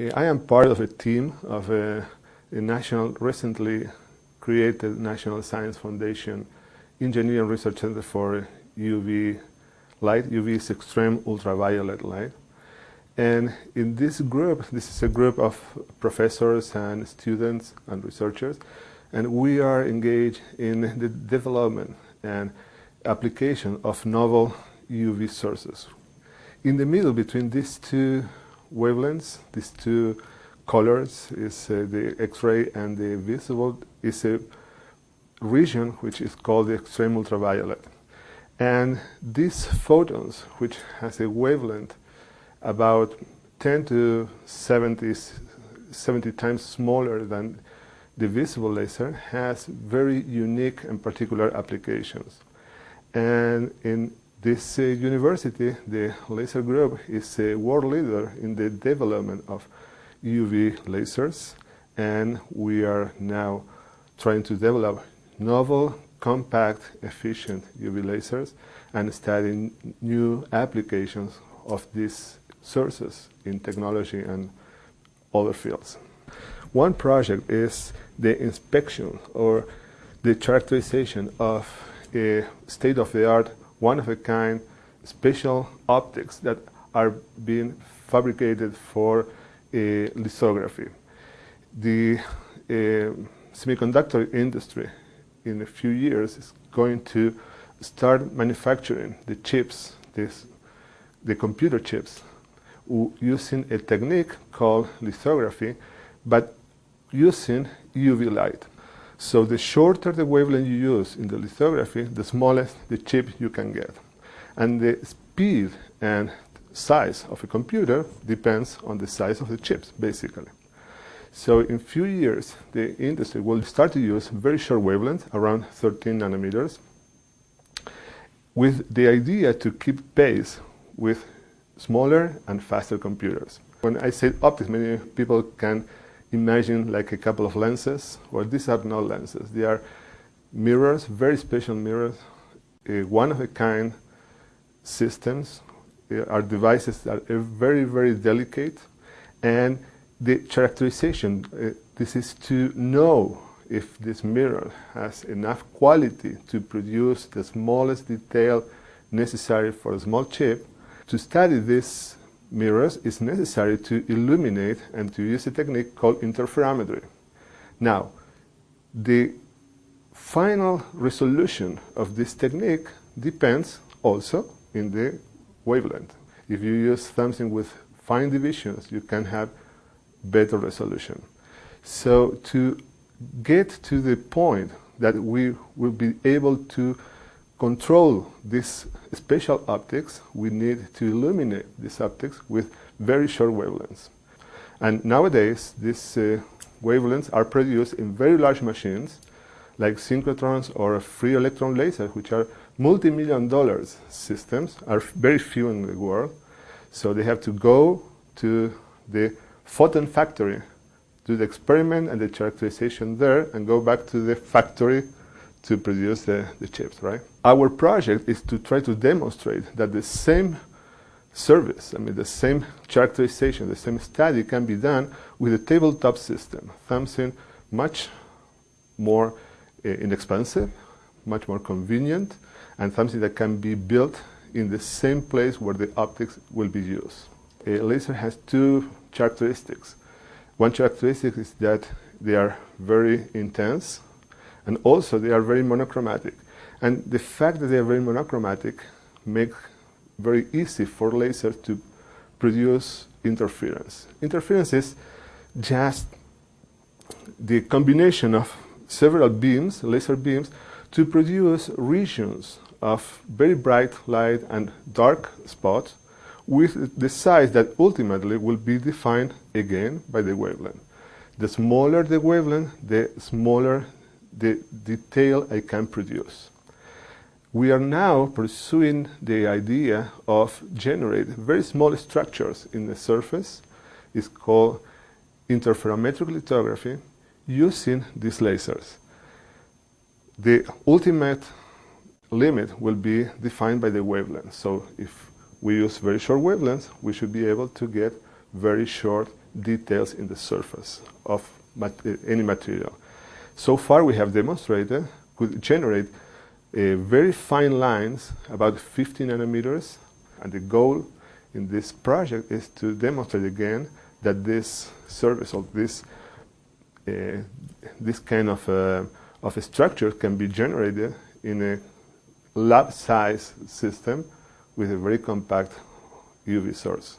I am part of a team of a recently created National Science Foundation Engineering Research Center for UV light. UV is extreme ultraviolet light. And in this group, this is a group of professors and students and researchers, and we are engaged in the development and application of novel UV sources. In the middle between these two wavelengths, these two colors, is the X-ray and the visible, is a region which is called the extreme ultraviolet. And these photons, which has a wavelength about 10 to 70 times smaller than the visible laser, has very unique and particular applications. And in this university, the laser group is a world leader in the development of UV lasers, and we are now trying to develop novel, compact, efficient UV lasers and studying new applications of these sources in technology and other fields. One project is the inspection or the characterization of a state-of-the-art, one-of-a-kind special optics that are being fabricated for lithography. The semiconductor industry in a few years is going to start manufacturing the chips, the computer chips, using a technique called lithography, but using UV light. So the shorter the wavelength you use in the lithography, the smallest the chip you can get. And the speed and size of a computer depends on the size of the chips, basically. So in a few years, the industry will start to use very short wavelengths, around 13 nanometers, with the idea to keep pace with smaller and faster computers. When I say optics, many people can imagine like a couple of lenses. Well, these are not lenses. They are mirrors, very special mirrors, one-of-a-kind systems. They are devices that are very, very delicate. And the characterization, this is to know if this mirror has enough quality to produce the smallest detail necessary for a small chip. To study these mirrors, it's necessary to illuminate and to use a technique called interferometry. Now, the final resolution of this technique depends also in the wavelength. If you use something with fine divisions, you can have better resolution. So to get to the point that we will be able to control these special optics, we need to illuminate these optics with very short wavelengths. And nowadays, these wavelengths are produced in very large machines, like synchrotrons or free electron lasers, which are multi-million-dollar systems, are very few in the world. So they have to go to the photon factory, do the experiment and the characterization there, and go back to the factory to produce the chips, right? Our project is to try to demonstrate that the same service, the same characterization, the same study can be done with a tabletop system, something much more inexpensive, much more convenient, and something that can be built in the same place where the optics will be used. A laser has two characteristics. One characteristic is that they are very intense, and also they are very monochromatic. And the fact that they are very monochromatic makes very easy for lasers to produce interference. Interference is just the combination of several beams, laser beams, to produce regions of very bright light and dark spots with the size that ultimately will be defined again by the wavelength. The smaller the wavelength, the smaller the detail I can produce. We are now pursuing the idea of generating very small structures in the surface. It's called interferometric lithography using these lasers. The ultimate limit will be defined by the wavelength. So if we use very short wavelengths, we should be able to get very short details in the surface of any material. So far we have demonstrated could generate very fine lines, about 50 nanometers, and the goal in this project is to demonstrate again that this surface of this kind of a structure can be generated in a lab-size system with a very compact UV source.